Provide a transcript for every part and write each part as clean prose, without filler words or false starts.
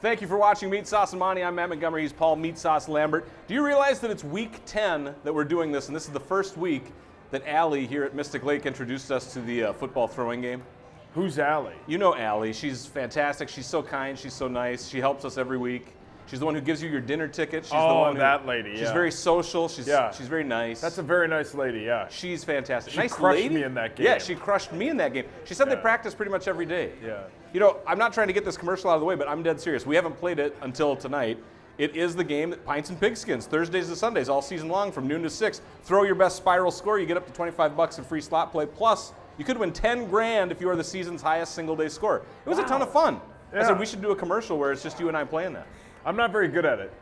Thank you for watching Meatsauce and Monty. I'm Matt Montgomery. He's Paul Meatsauce Lambert. Do you realize that it's week 10 that we're doing this, and this is the first week that Allie here at Mystic Lake introduced us to the football throwing game? Who's Allie? You know Allie. She's fantastic. She's so kind. She's so nice. She helps us every week. She's the one who gives you your dinner ticket. She's the one that lady, She's very social. She's very nice. That's a very nice lady, yeah. She's fantastic. She nice crushed lady. me in that game. Yeah, she crushed me in that game. She said they practice pretty much every day. Yeah. You know, I'm not trying to get this commercial out of the way, but I'm dead serious. We haven't played it until tonight. It is the game that Pints and Pigskins, Thursdays to Sundays, all season long from noon to 6. Throw your best spiral score. You get up to $25 in free slot play. Plus, you could win 10 grand if you are the season's highest single-day score. It was a ton of fun. Yeah. I said we should do a commercial where it's just you and I playing that. I'm not very good at it.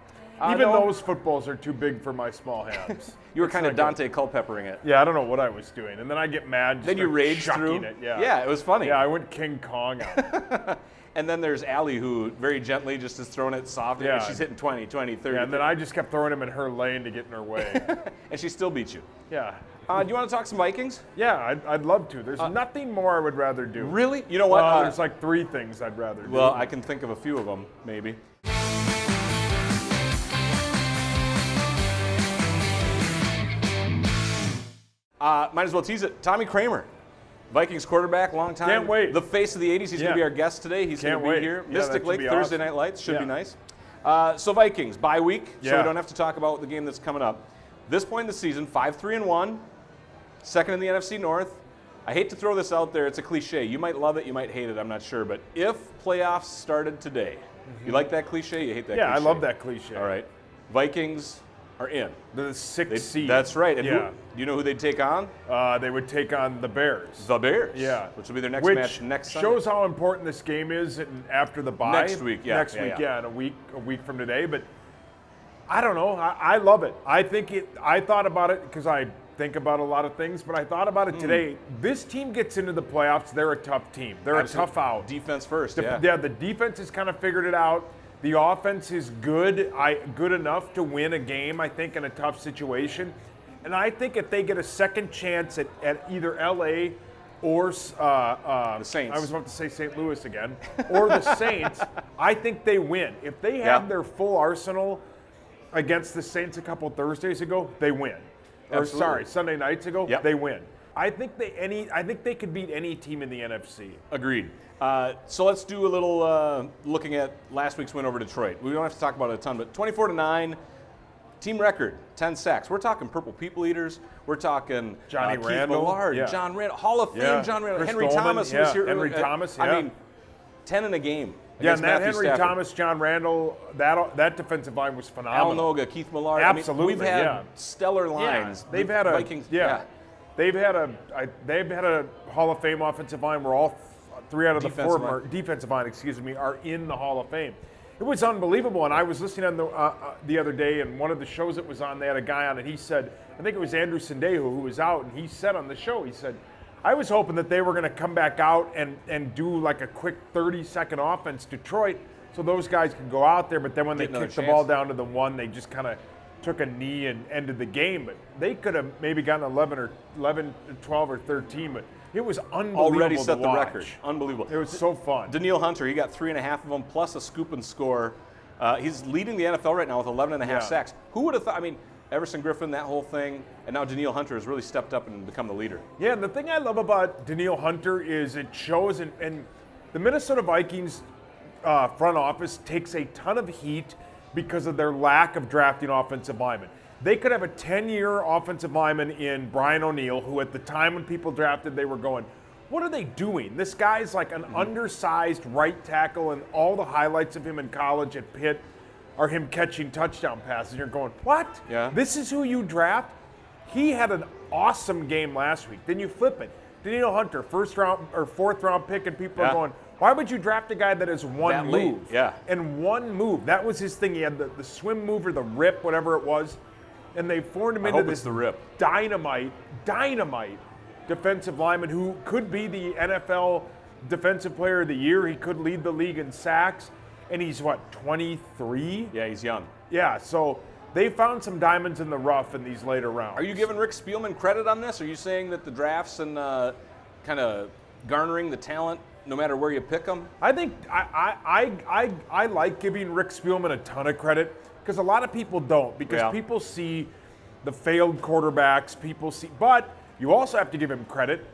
Even those footballs are too big for my small hands. You were kind of Dante Culpeppering it. Yeah, I don't know what I was doing. And then I get mad. Then you rage through it. Yeah. Yeah, it was funny. Yeah, I went King Kong on it. And then there's Allie, who very gently just is throwing it soft. Yeah. She's hitting 20, 30. Yeah, and then I just kept throwing him in her lane to get in her way. And she still beats you. Yeah. Do you want to talk some Vikings? Yeah, I'd love to. There's nothing more I would rather do. Really? You know what? There's like 3 things I'd rather do. Well, I can think of a few of them, maybe. Might as well tease it. Tommy Kramer, Vikings quarterback, long time. Can't wait. The face of the 80s. He's going to be our guest today. He's going to be here. Yeah, Mystic Lake, Thursday awesome. Night Lights. Should be nice. So Vikings, bye week, so we don't have to talk about the game that's coming up. This point in the season, 5-3-1, second in the NFC North. I hate to throw this out there. It's a cliche. You might love it. You might hate it. I'm not sure. But if playoffs started today, you like that cliche? You hate that cliche? Yeah, I love that cliche. All right. Vikings are in. The 6th seed. That's right. And yeah. do you know who they'd take on? They would take on the Bears. The Bears. Yeah. Which will be their next match next Sunday. Shows how important this game is after the bye. Next week, yeah. Next week, in a week from today. But I don't know. I love it. I thought about it because I think about a lot of things, but I thought about it today. This team gets into the playoffs. They're a tough team. They're a tough out. Defense first, Yeah, the defense has kind of figured it out. The offense is good enough to win a game, I think, in a tough situation. And I think if they get a second chance at either LA or the Saints. I was about to say St. Louis again, or the Saints, I think they win. If they have their full arsenal against the Saints a couple Thursdays ago, they win. Sunday nights ago, they win. I think they could beat any team in the NFC. Agreed. So let's do a little looking at last week's win over Detroit. We don't have to talk about it a ton, but 24-9, team record, 10 sacks. We're talking Purple People Eaters. We're talking Johnny Randall, Keith Millard, John Randall, Hall of Fame, John Randall, Chris Henry Dolman, Thomas was here. Henry Thomas, I mean, 10 in a game. Yeah, and that Matthew Henry Stafford. Thomas, John Randall, that defensive line was phenomenal. Al Noga, Keith Millard. Absolutely, I mean, we've had stellar lines. They've had Vikings. They've had a Hall of Fame offensive line where all 3 out of the 4 defensive line, are in the Hall of Fame. It was unbelievable, and I was listening on the other day, and one of the shows that was on, they had a guy on, and he said, I think it was Andrew Sandejo who was out, and he said on the show, he said, I was hoping that they were going to come back out and do like a quick 30-second offense, Detroit, so those guys could go out there, but then when they kicked the ball down to the 1, they just kind of took a knee and ended the game. But they could have maybe gotten 11, 12, or 13, but it was unbelievable. Already set the record. Unbelievable. It was so fun. Daniil Hunter, he got 3.5 of them, plus a scoop and score. He's leading the NFL right now with 11.5 sacks. Who would have thought? I mean, Everson Griffin, that whole thing, and now Daniil Hunter has really stepped up and become the leader. Yeah, and the thing I love about Daniil Hunter is it shows, and the Minnesota Vikings front office takes a ton of heat because of their lack of drafting offensive linemen. They could have a 10-year offensive lineman in Brian O'Neill, who at the time when people drafted, they were going, what are they doing? This guy's like an undersized right tackle, and all the highlights of him in college at Pitt are him catching touchdown passes. And you're going, what? Yeah. This is who you draft? He had an awesome game last week. Then you flip it. Daniil Hunter, 4th round pick, and people are going, why would you draft a guy that has one move? Yeah. And one move. That was his thing. He had the swim move or the rip, whatever it was. And they formed him into this dynamite defensive lineman who could be the NFL Defensive Player of the Year. He could lead the league in sacks. And he's, 23? Yeah, he's young. Yeah, so they found some diamonds in the rough in these later rounds. Are you giving Rick Spielman credit on this? Are you saying that the drafts and kind of garnering the talent no matter where you pick them? I think I like giving Rick Spielman a ton of credit because a lot of people don't because people see the failed quarterbacks, but you also have to give him credit.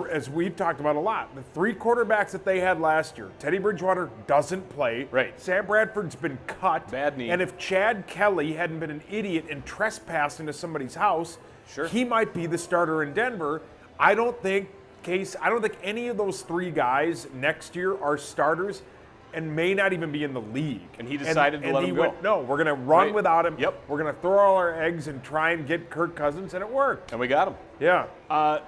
As we've talked about a lot, the 3 quarterbacks that they had last year, Teddy Bridgewater doesn't play. Right. Sam Bradford's been cut. Bad knee. And if Chad Kelly hadn't been an idiot and trespassed into somebody's house, he might be the starter in Denver. I don't think any of those 3 guys next year are starters and may not even be in the league. And he decided to let him go. No, we're going to run without him. Yep. We're going to throw all our eggs and try and get Kirk Cousins, and it worked. And we got him. Yeah.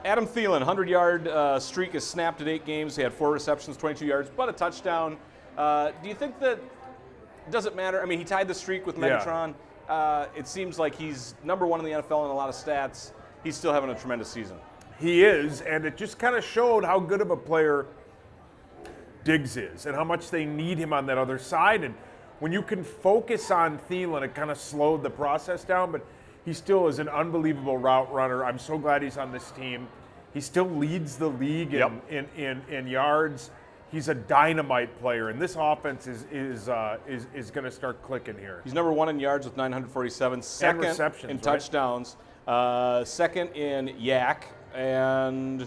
Adam Thielen, 100-yard streak is snapped at 8 games. He had 4 receptions, 22 yards, but a touchdown. Do you think that does it matter? I mean, he tied the streak with Megatron. It seems like he's number 1 in the NFL in a lot of stats. He's still having a tremendous season. He is, and it just kind of showed how good of a player Diggs is and how much they need him on that other side. And when you can focus on Thielen, it kind of slowed the process down, but he still is an unbelievable route runner. I'm so glad he's on this team. He still leads the league in yards. He's a dynamite player, and this offense is going to start clicking here. He's number 1 in yards with 947, second receptions, in touchdowns, second in yak, and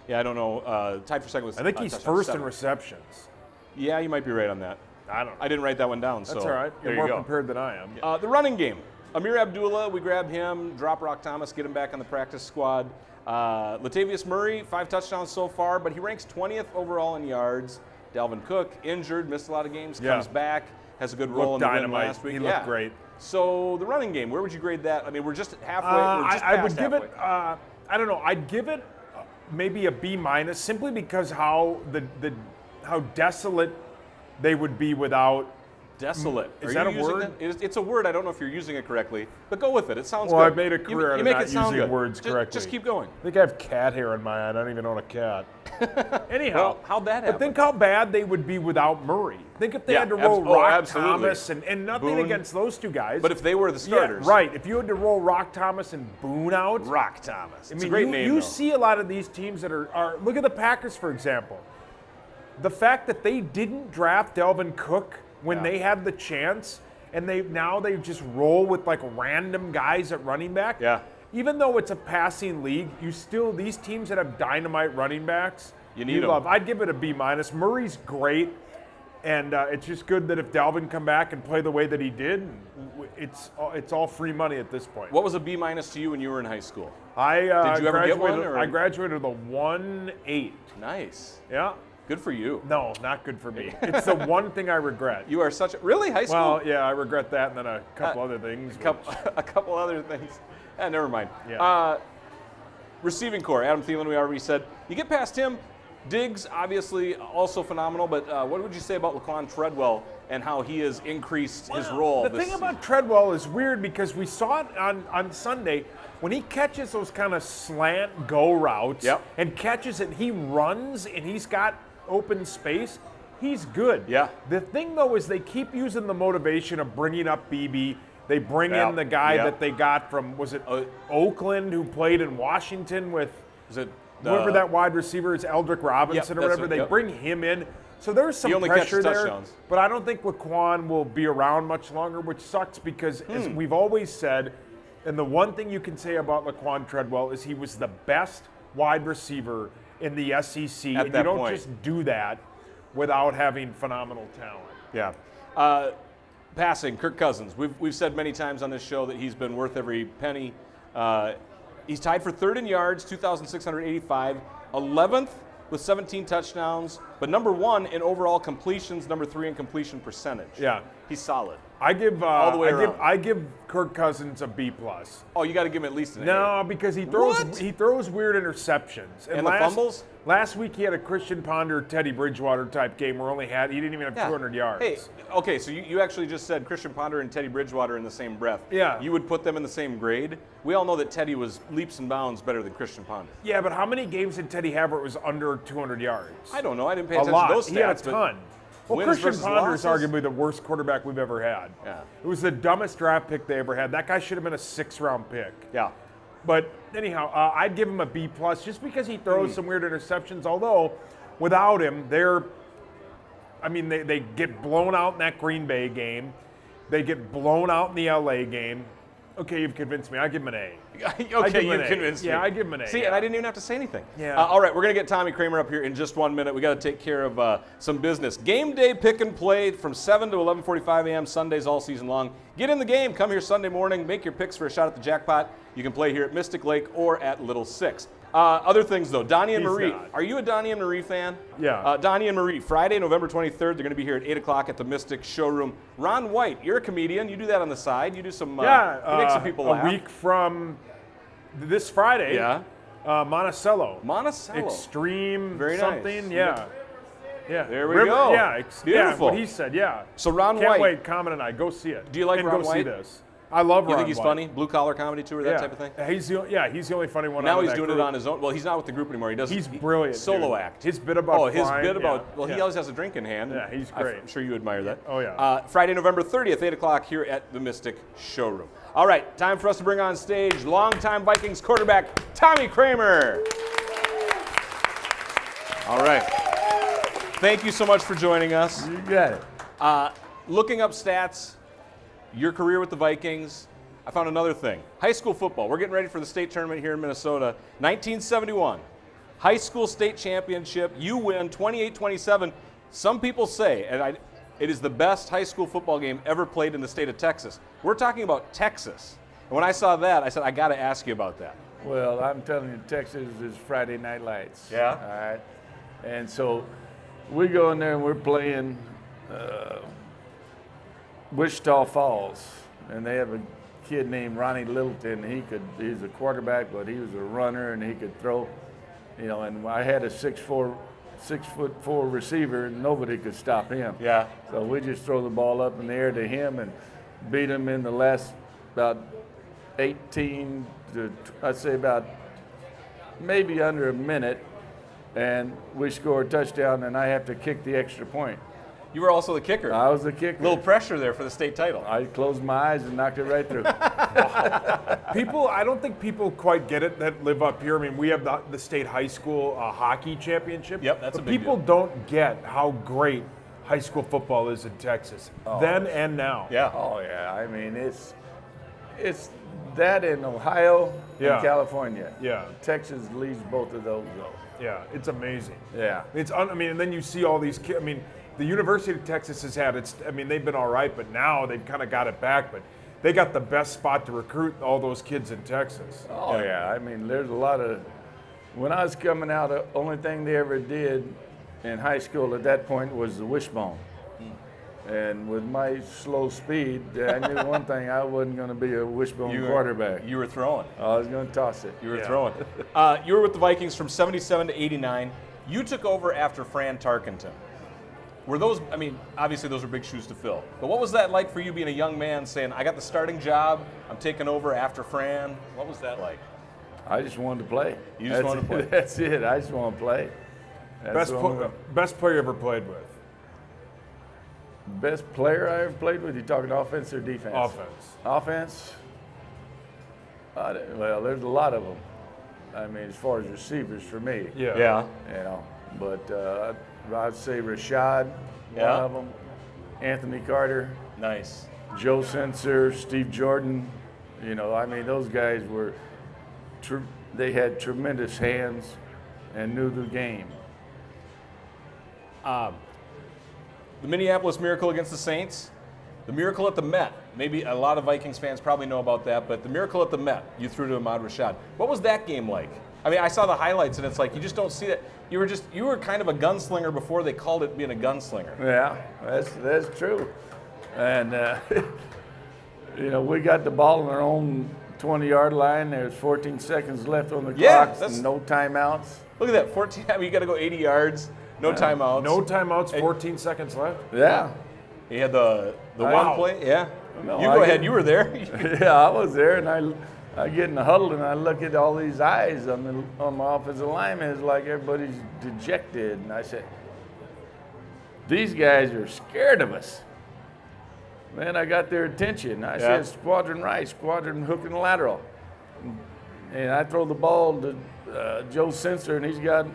I don't know. Tied for second with I think he's first in receptions. Yeah, you might be right on that. I don't know. I didn't write that one down. That's so all right. You're more prepared than I am. The running game. Amir Abdullah, we grab him. Drop Rock Thomas, get him back on the practice squad. Latavius Murray, 5 touchdowns so far, but he ranks 20th overall in yards. Dalvin Cook, injured, missed a lot of games, comes back, has a good role in the win last week. He looked great. So the running game, where would you grade that? I mean, we're just halfway. I would give it. I don't know. I'd give it maybe a B-, simply because how desolate they would be without. Desolate. Is that a word? It's a word. I don't know if you're using it correctly, but go with it. It sounds good. Well, I've made a career out of not using good. words correctly. Just keep going. I think I have cat hair in my eye. I don't even own a cat. Anyhow, well, how'd that happen? But think how bad they would be without Murray. Think if they had to roll Rock Thomas and nothing Boone. against those 2 guys. But if they were the starters. Yeah, right. If you had to roll Rock Thomas and Boone out. Rock Thomas. I It's mean, a great name, you though. see a lot of these teams that are look at the Packers, for example. The fact that they didn't draft Dalvin Cook when they had the chance, and they just roll with like random guys at running back. Yeah. Even though it's a passing league, these teams that have dynamite running backs, you need them. I'd give it a B-. Murray's great, and it's just good that if Dalvin come back and play the way that he did, it's all free money at this point. What was a B- to you when you were in high school? Did you ever get one? Or? I graduated with a 1.8. Nice. Yeah. Good for you. No, not good for me. It's the one thing I regret. You are really high school? Well, yeah, I regret that, and then a couple other things. A couple other things. Never mind. Yeah. Receiving core, Adam Thielen, we already said. You get past him, Diggs, obviously also phenomenal, but what would you say about Laquan Treadwell and how he has increased his role? The thing about Treadwell is weird because we saw it on Sunday. When he catches those kind of slant go routes and catches it, he runs and he's got open space, he's good. Yeah. The thing, though, is they keep using the motivation of bringing up BB. They bring in the guy that they got from, was it Oakland, who played in Washington with whoever that wide receiver is, Eldrick Robinson or whatever. They bring him in. So there's some pressure there. But I don't think Laquan will be around much longer, which sucks because, as we've always said, and the one thing you can say about Laquan Treadwell is he was the best wide receiver in the SEC, and you don't just do that without having phenomenal talent. Yeah. Passing, Kirk Cousins. We've said many times on this show that he's been worth every penny. He's tied for 3rd in yards, 2,685, 11th with 17 touchdowns, but number 1 in overall completions, number 3 in completion percentage. Yeah. He's solid. I give all the way around. I give Kirk Cousins a B+. Oh, you got to give him at least an A. No, because he throws weird interceptions. And the fumbles? Last week he had a Christian Ponder, Teddy Bridgewater type game where he didn't even have 200 yards. Hey, okay, so you actually just said Christian Ponder and Teddy Bridgewater in the same breath. Yeah. You would put them in the same grade? We all know that Teddy was leaps and bounds better than Christian Ponder. Yeah, but how many games did Teddy have where it was under 200 yards? I don't know. I didn't pay attention to those stats. He had a ton. Well, Christian Ponder is losses? arguably the worst quarterback we've ever had. Yeah. It was the dumbest draft pick they ever had. That guy should have been a 6th-round pick. Yeah. But anyhow, I'd give him a B+ just because he throws some weird interceptions, although without him, they get blown out in that Green Bay game. They get blown out in the LA game. Okay, you've convinced me. I give him an A. Okay, you convinced me. Yeah, I give him an A. See, and I didn't even have to say anything. Yeah. All right, we're going to get Tommy Kramer up here in just 1 minute. We got to take care of some business. Game day pick and play from 7 to 11:45 a.m. Sundays all season long. Get in the game. Come here Sunday morning. Make your picks for a shot at the jackpot. You can play here at Mystic Lake or at Little Six. Other things, though. Donnie and Marie. Are you a Donnie and Marie fan? Yeah. Donnie and Marie, Friday, November 23rd. They're going to be here at 8 o'clock at the Mystic Showroom. Ron White, you're a comedian. You do that on the side. You do some, you make some people laugh. A week from this Friday. Yeah. Monticello. Very Extreme nice. something. Yeah. Yeah. There we go. Yeah. Beautiful. What he said, yeah. So Ron Can't White. wait, Common and I. Go see it. Do you like and Ron go White? see this. I love Ron You think he's White. funny? Blue collar comedy tour, that type of thing? He's the only funny one. Now out of he's that doing group. it on his own. Well, he's not with the group anymore. He does. He's brilliant. Solo dude. act. His bit about his flying, bit about. yeah. Well, he always has a drink in hand. Yeah, he's great. I'm sure you admire that. Oh yeah. Friday, November 30th, 8 o'clock here at the Mystic Showroom. All right, time for us to bring on stage longtime Vikings quarterback Tommy Kramer. All right. Thank you so much for joining us. You got it. Looking up stats, your career with the Vikings, I found another thing. High school football. We're getting ready for the state tournament here in Minnesota. 1971, high school state championship. You win 28-27. Some people say, and it is the best high school football game ever played in the state of Texas. We're talking about Texas. And when I saw that, I said, I got to ask you about that. Well, I'm telling you, Texas is Friday Night Lights. Yeah? All right. And so we go in there and we're playing Wichita Falls. And they have a kid named Ronnie Littleton. He's a quarterback, but he was a runner and he could throw. And I had a 6'4" receiver, and nobody could stop him. Yeah. So we just throw the ball up in the air to him and beat him in the last about 18 to, I'd say about maybe under a minute, and we score a touchdown, and I have to kick the extra point. You were also the kicker. I was the kicker. A little pressure there for the state title. I closed my eyes and knocked it right through. I don't think people quite get it that live up here. I mean, we have the state high school hockey championship. Yep, that's a big people deal. don't get how great high school football is in Texas, then and now. Yeah. Oh yeah, I mean it's that in Ohio Yeah. and California. Yeah. Texas leads both of those though. Yeah, it's amazing. Yeah. And then you see all these kids. I mean, the University of Texas has had they've been all right, but now they've kind of got it back. But they got the best spot to recruit all those kids in Texas. Oh yeah, I mean there's a lot of. When I was coming out, the only thing they ever did in high school at that point was the wishbone. And with my slow speed, I knew one thing: I wasn't going to be a wishbone quarterback. You were throwing. I was going to toss it. You were throwing. You were with the Vikings from 77 to 89. You took over after Fran Tarkenton. Were those, I mean, obviously those are big shoes to fill. But what was that like for you being a young man saying, I got the starting job, I'm taking over after Fran? What was that like? I just wanted to play. You just wanted to play? That's it. I just want to play. Best player you ever played with? Best player I ever played with? You talking offense or defense? Offense. Offense? Well, there's a lot of them. I mean, as far as receivers for me. Yeah. But I'd say Rashad, one of them. Anthony Carter. Nice. Joe Sensor, Steve Jordan. I mean, those guys were, they had tremendous hands and knew the game. The Minneapolis Miracle against the Saints, the Miracle at the Met. Maybe a lot of Vikings fans probably know about that, but the Miracle at the Met, you threw to Ahmad Rashad. What was that game like? I mean, I saw the highlights, and it's like you just don't see that. You were kind of a gunslinger before they called it being a gunslinger. Yeah, that's true. And we got the ball on our own 20-yard line. There's 14 seconds left on the clock, and no timeouts. Look at that, 14. I mean, you got to go 80 yards, no timeouts. No timeouts, 14 seconds left. Yeah. He had the one play. Yeah. No, you go ahead. You were there. Yeah, I was there, and I get in the huddle and I look at all these eyes on my offensive lineman. It's like everybody's dejected, and I said, "These guys are scared of us." Then I got their attention. I said, "Squadron right, squadron hook and lateral," and I throw the ball to Joe Sensor, and he's got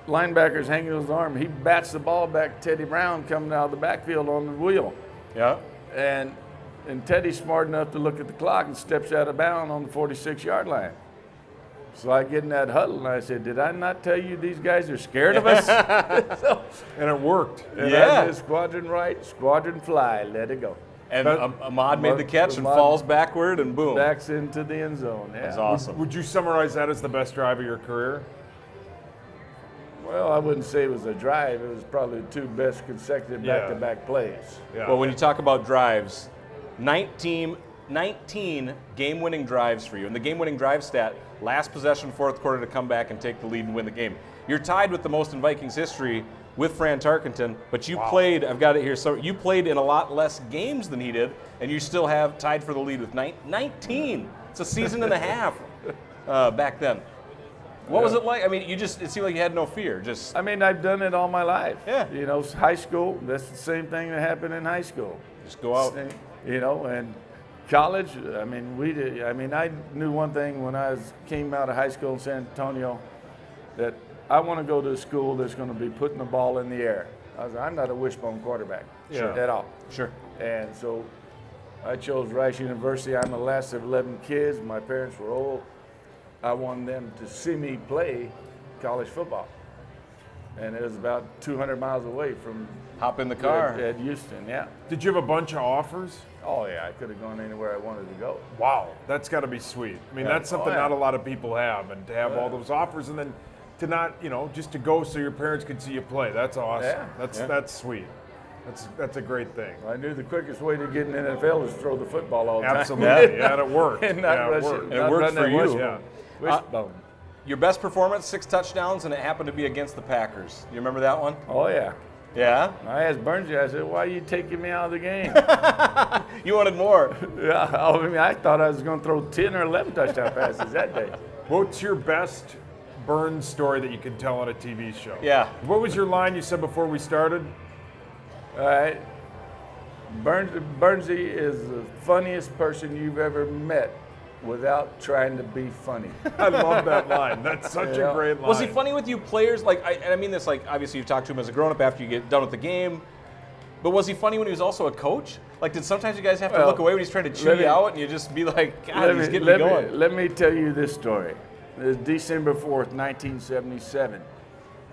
linebacker's hanging his arm. He bats the ball back. Teddy Brown coming out of the backfield on the wheel. Yeah. And Teddy's smart enough to look at the clock and steps out of bounds on the 46-yard line. So I get in that huddle and I said, did I not tell you these guys are scared of us? And it worked. And Yeah. I said, squadron right, squadron fly, let it go. And Ahmad made the catch and Ahmad falls backward and boom. Backs into the end zone. Yeah. That's awesome. Would you summarize that as the best drive of your career? Well, I wouldn't say it was a drive. It was probably the two best consecutive back-to-back plays. Yeah. Well, when you talk about drives, 19 game-winning drives for you. And the game-winning drive stat, last possession, fourth quarter to come back and take the lead and win the game. You're tied with the most in Vikings history with Fran Tarkenton, but you played, I've got it here, so you played in a lot less games than he did, and you still have tied for the lead with 19. It's a season and a half back then. What was it like? I mean, it seemed like you had no fear. I mean, I've done it all my life. Yeah. You know, high school, that's the same thing that happened in high school. Just go out. You know, and college, I mean, I knew one thing when I came out of high school in San Antonio, that I want to go to a school that's going to be putting the ball in the air. I'm not a wishbone quarterback at all. Sure. And so I chose Rice University. I'm the last of 11 kids. My parents were old. I wanted them to see me play college football. And it was about 200 miles away from Hop in the car. at Houston, yeah. Did you have a bunch of offers? Oh, yeah, I could have gone anywhere I wanted to go. Wow, that's got to be sweet. I mean, that's something not a lot of people have, and to have all those offers and then to not, just to go so your parents could see you play. That's awesome. Yeah. That's sweet. That's a great thing. I knew the quickest way to get in the NFL is throw the football all the time. Absolutely. Yeah, and it worked. And not rush it. And it worked for you. Yeah. Wishbone. Your best performance, 6 touchdowns, and it happened to be against the Packers. You remember that one? Oh, yeah. Yeah? I asked Burnsy, I said, why are you taking me out of the game? You wanted more. Yeah, I mean, I thought I was going to throw 10 or 11 touchdown passes that day. What's your best Burns story that you can tell on a TV show? Yeah. What was your line you said before we started? All right. Burnsy is the funniest person you've ever met without trying to be funny. I love that line. That's such a great line. Was he funny with you players? And I mean this, obviously you've talked to him as a grown-up after you get done with the game. But was he funny when he was also a coach? Did sometimes you guys have to look away when he's trying to chew you out and you just be like, God, he's getting me going? Let me tell you this story. It's December 4th, 1977.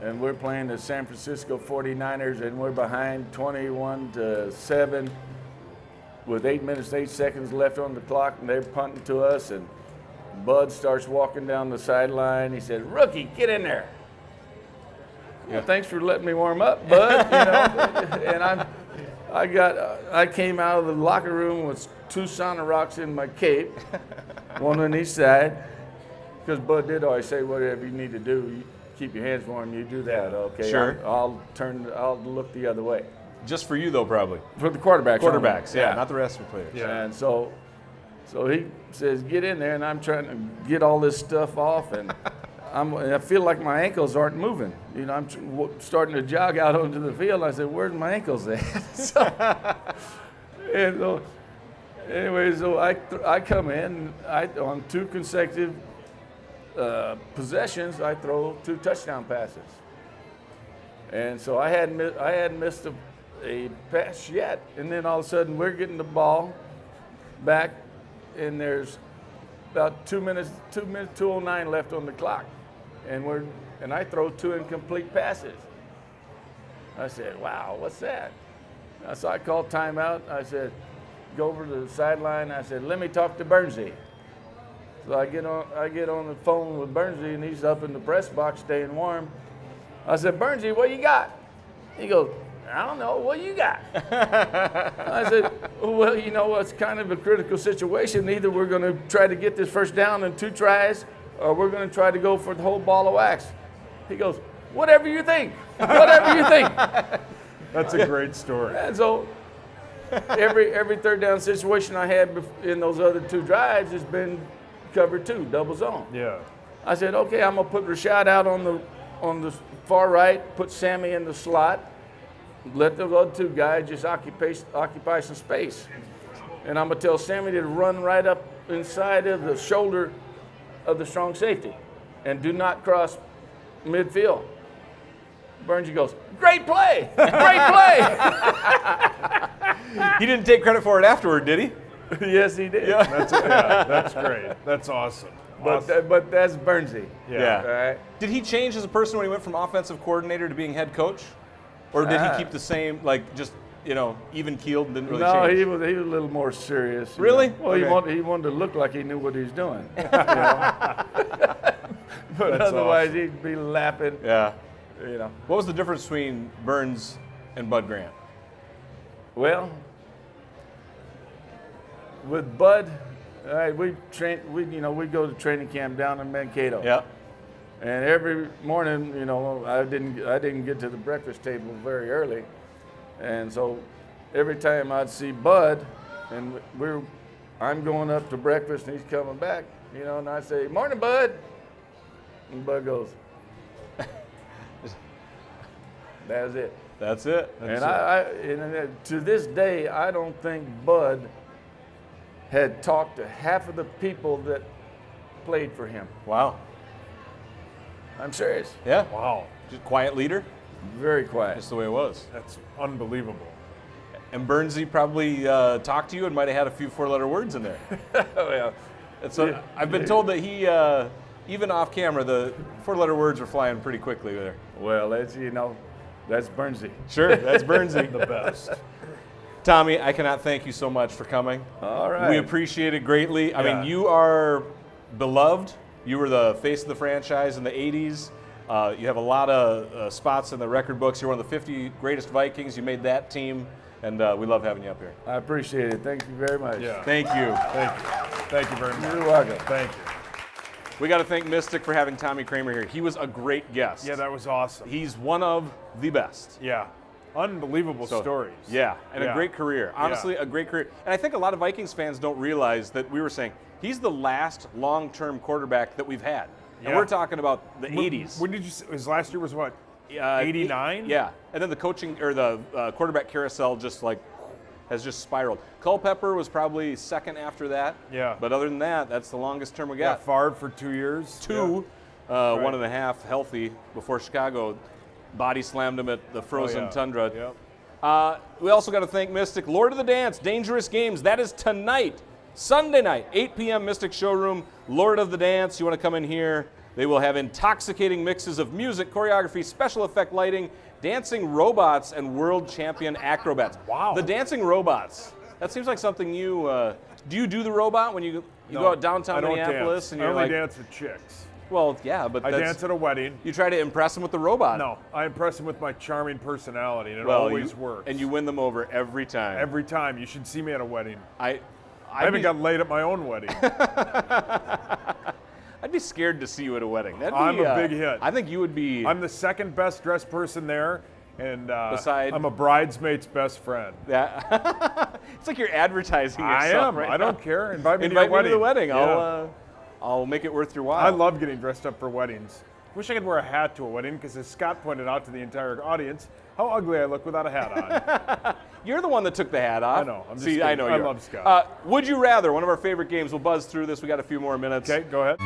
And we're playing the San Francisco 49ers, and we're behind 21-7 with 8 minutes, 8 seconds left on the clock, and they're punting to us, and Bud starts walking down the sideline. He says, "Rookie, get in there." Yeah, thanks for letting me warm up, Bud. And I came out of the locker room with 2 sauna rocks in my cape, one on each side, because Bud did always say, whatever you need to do, you keep your hands warm, you do that, okay? Sure. I'll look the other way. Just for you, though, probably. For the quarterbacks. Quarterbacks, yeah, not the rest of the players. Yeah. And so he says, get in there, and I'm trying to get all this stuff off, and I feel like my ankles aren't moving. I'm starting to jog out onto the field. I said, where's my ankles at? So I come in, on 2 consecutive possessions, I throw 2 touchdown passes. And so I hadn't missed a pass yet. And then all of a sudden we're getting the ball back, and there's about 2 minutes, 2:09 left on the clock. And I throw 2 incomplete passes. I said, wow, what's that? So I called timeout. I said, go over to the sideline. I said, let me talk to Burnsy. So I get on the phone with Burnsy, and he's up in the press box staying warm. I said, Burnsy, what you got? He goes, I don't know, what you got? I said, well, it's kind of a critical situation. Either we're going to try to get this first down in 2 tries, or we're going to try to go for the whole ball of wax. He goes, whatever you think, whatever you think. That's a great story. And so every third down situation I had in those other 2 drives has been cover 2, double zone. Yeah. I said, okay, I'm gonna put Rashad out on the far right, put Sammy in the slot, let the other 2 guys just occupy some space. And I'm gonna tell Sammy to run right up inside of the shoulder of the strong safety and do not cross midfield. Burnsy goes, "Great play! Great play!" He didn't take credit for it afterward, did he? Yes, he did. That's great. That's awesome. But that's Burnsy. Yeah. All right. Did he change as a person when he went from offensive coordinator to being head coach? Or did he keep the same, like just, even keeled and didn't really No, change? he was a little more serious. Really? Well, Okay. he wanted to look like he knew what he was doing. But otherwise, awesome. he'd be laughing. Yeah. You know. What was the difference between Burns and Bud Grant? Well, with Bud, all right, we go to training camp down in Mankato. Yeah. And every morning, I didn't get to the breakfast table very early, and so every time I'd see Bud, and I'm going up to breakfast and he's coming back, and I say, "Morning, Bud," and Bud goes, "That's it." That's it. And to this day, I don't think Bud had talked to half of the people that played for him. Wow. I'm serious. Yeah. Wow. Just quiet leader. Very quiet. That's the way it was. That's unbelievable. And Burnsy probably talked to you and might have had a few four-letter words in there. Well, I've been told that he, even off camera, the four-letter words were flying pretty quickly there. well, that's Burnsy. Sure, that's Burnsy. The best. Tommy, I cannot thank you so much for coming. All right. We appreciate it greatly. I Yeah. mean, you are beloved. You were the face of the franchise in the 80s. You have a lot of spots in the record books. You're one of the 50 greatest Vikings. You made that team, and we love having you up here. I appreciate it. Thank you very much. Yeah. Thank you. Thank you. Thank you very much. You're welcome. Thank you. We got to thank Mystic for having Tommy Kramer here. He was a great guest. Yeah, that was awesome. He's one of the best. Yeah. Unbelievable So, stories. Yeah, and a Yeah. great career. Honestly, a great career. And I think a lot of Vikings fans don't realize that we were saying he's the last long-term quarterback that we've had. And Yeah. we're talking about the 80s. When did you say, his last year was what? 89? Yeah, and then the coaching or the quarterback carousel just has just spiraled. Culpepper was probably second after that. Yeah. But other than that, that's the longest term we Yeah, got. Favre for 2 years. Two, Right. 1.5 healthy before Chicago body slammed him at the frozen yeah. tundra. Yep. We also got to thank Mystic. Lord of the Dance, Dangerous Games. That is tonight, Sunday night, 8 p.m. Mystic Showroom. Lord of the Dance. You want to come in here? They will have intoxicating mixes of music, choreography, special effect lighting, dancing robots, and world champion acrobats. Wow. The dancing robots. That seems like something you do. You do the robot when you go out downtown I don't Minneapolis dance. and I you're only like, dance with chicks. well, yeah, but I that's, dance at a wedding. you try to impress them with the robot. No, I impress them with my charming personality, and it Well, always you- works. And you win them over every time. Every time. You should see me at a wedding. I haven't got laid at my own wedding. I'd be scared to see you at a wedding. That'd be, I'm a big hit. I think you would be. I'm the second best dressed person there, and Beside- I'm a bridesmaid's best friend. Yeah. It's like you're advertising yourself. I am. Right I don't now. care. Invite me Invite to your me to wedding. the wedding. Yeah. I'll make it worth your while. I love getting dressed up for weddings. Wish I could wear a hat to a wedding, because as Scott pointed out to the entire audience, how ugly I look without a hat on. You're the one that took the hat off. I know. I'm just See, kidding. I know I you. love Scott. Would you rather? One of our favorite games. We'll buzz through this. We got a few more minutes. Okay, go ahead.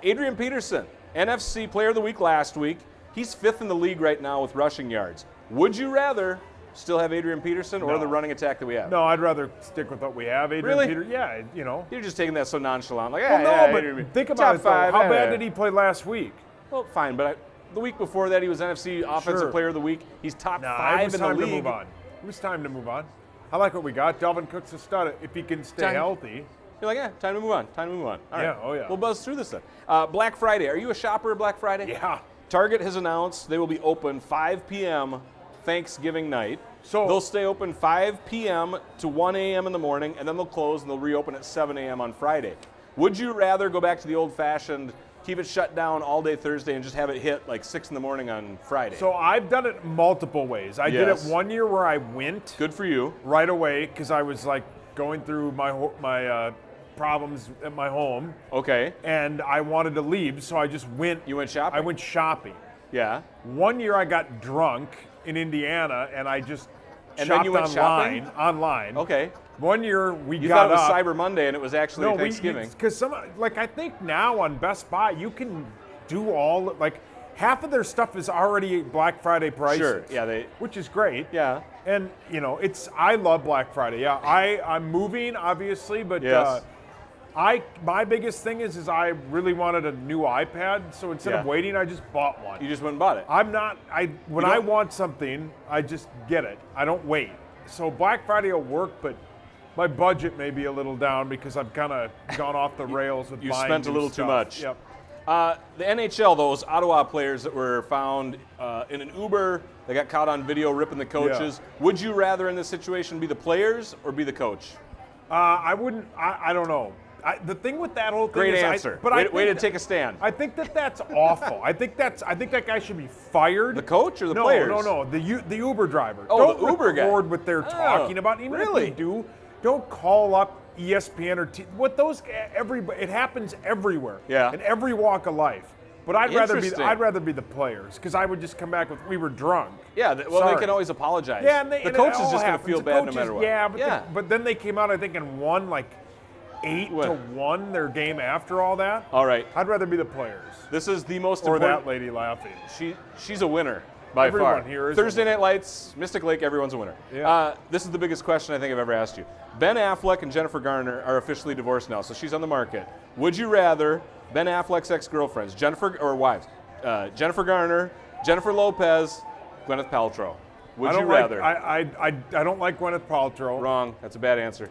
Adrian Peterson, NFC Player of the Week last week. He's 5th in the league right now with rushing yards. Would you rather still have Adrian Peterson or No. the running attack that we have? No, I'd rather stick with what we have. Adrian Really? Peter, yeah, you know. You're just taking that so nonchalant. Like, Well, yeah, no, yeah, but Adrian, think top about it, though. 5. How yeah, bad yeah. did he play last week? Well, fine, but the week before that, he was NFC Offensive Sure. Player of the Week. He's top Nah, 5 it was in the time league. to move on. It was time to move on. I like what we got. Dalvin Cook's a stud. If he can stay Time- healthy. You're like, yeah, time to move on. Time to move on. All right. Yeah, oh, yeah. We'll buzz through this then. Black Friday. Are you a shopper Black Friday? Yeah. Target has announced they will be open 5 p.m. Thanksgiving night. So- they'll stay open 5 p.m. to 1 a.m. in the morning, and then they'll close and they'll reopen at 7 a.m. on Friday. Would you rather go back to the old-fashioned, keep it shut down all day Thursday and just have it hit like 6 in the morning on Friday? So I've done it multiple ways. I did it Yes. one year where I went Good for you. right away because I was like going through my problems at my home, Okay. and I wanted to leave, so I just went. You went shopping? I went shopping. Yeah. One year I got drunk in Indiana, and I just And then shopped you went online. shopping? Online. Okay. One year we You got thought it was up. Cyber Monday and it was actually Thanksgiving. Because I think now on Best Buy you can do all half of their stuff is already Black Friday prices. Sure. Yeah. Which is great. Yeah. And I love Black Friday. Yeah. I'm moving obviously, but Yes. my biggest thing is I really wanted a new iPad, so instead of waiting, I just bought one. You just went and bought it. When I want something, I just get it. I don't wait. So Black Friday will work, but my budget may be a little down because I've kind of gone off the rails with You buying spent a new little stuff. too much. Yep. The NHL, those Ottawa players that were found in an Uber, they got caught on video ripping the coaches. Yeah. Would you rather in this situation be the players or be the coach? I wouldn't. I don't know. The thing with that whole thing Great is, answer. Way to take a stand. I think that's awful. I think that guy should be fired. The coach or the no, players? No. The Uber driver. Oh, don't the Uber guy. record what they're talking about. Even really? if you do, don't call up ESPN or what those. It happens everywhere. Yeah. In every walk of life. But I'd rather Interesting. be the players because I would just come back with we were drunk. Yeah. They Sorry. can always apologize. Yeah, the coach is just going to feel bad no matter what. Yeah, but then they came out I think and won 8-1 their game after all that. All right. I'd rather be the players. This is the most Or important. that lady laughing. She's a winner by Everyone far. here is Thursday Night Lights, Mystic Lake, everyone's a winner. Yeah. This is the biggest question I think I've ever asked you. Ben Affleck and Jennifer Garner are officially divorced now, so she's on the market. Would you rather Ben Affleck's ex-girlfriends, Jennifer Garner, Jennifer Lopez, Gwyneth Paltrow? Would you rather? I don't like Gwyneth Paltrow. Wrong. That's a bad answer.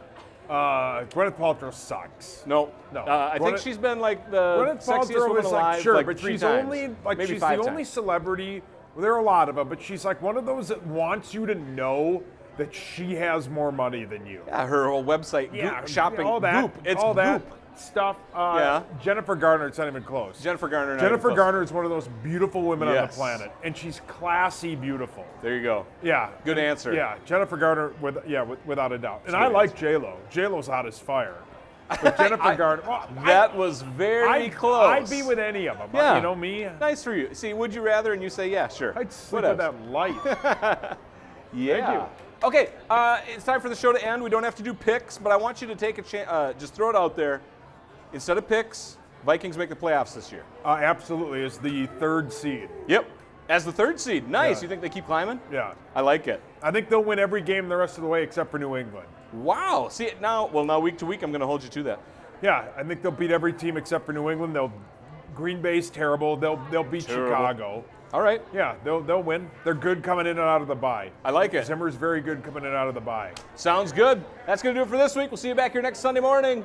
Gwyneth Paltrow sucks. No. No. I think she's been like the Gwyneth sexiest Paltrow woman is alive sure, but 3 she's times. only maybe she's 5 the only times. celebrity. Well, there are a lot of them, but she's like one of those that wants you to know that she has more money than you. Yeah, her whole website, Goop, shopping, all that, Goop. It's all that Goop. stuff. Yeah. Jennifer Garner, it's not even close. Jennifer Garner. Jennifer Garner is one of those beautiful women on the Yes. planet, and she's classy, beautiful. There you go. Yeah. Good answer. Yeah, Jennifer Garner, without a doubt. And I good like J-Lo. J-Lo's hot as fire. But Jennifer Garner, That was very close. I'd be with any of them. Yeah. You know me. Nice for you. See, would you rather? And you say, yeah, sure. I'd sleep What with else? that light. Yeah. Okay, it's time for the show to end. We don't have to do picks, but I want you to take a chance. Just throw it out there. Instead of picks, Vikings make the playoffs this year. Absolutely, it's the 3rd seed. Yep. As the 3rd seed. Nice. Yeah. You think they keep climbing? Yeah. I like it. I think they'll win every game the rest of the way except for New England. Wow. See it now. Well, now week to week, I'm going to hold you to that. Yeah, I think they'll beat every team except for New England. Green Bay's terrible. They'll beat Terrible. Chicago. All right. Yeah, they'll win. They're good coming in and out of the bye. I like it. Zimmer's very good coming in and out of the bye. Sounds good. That's going to do it for this week. We'll see you back here next Sunday morning.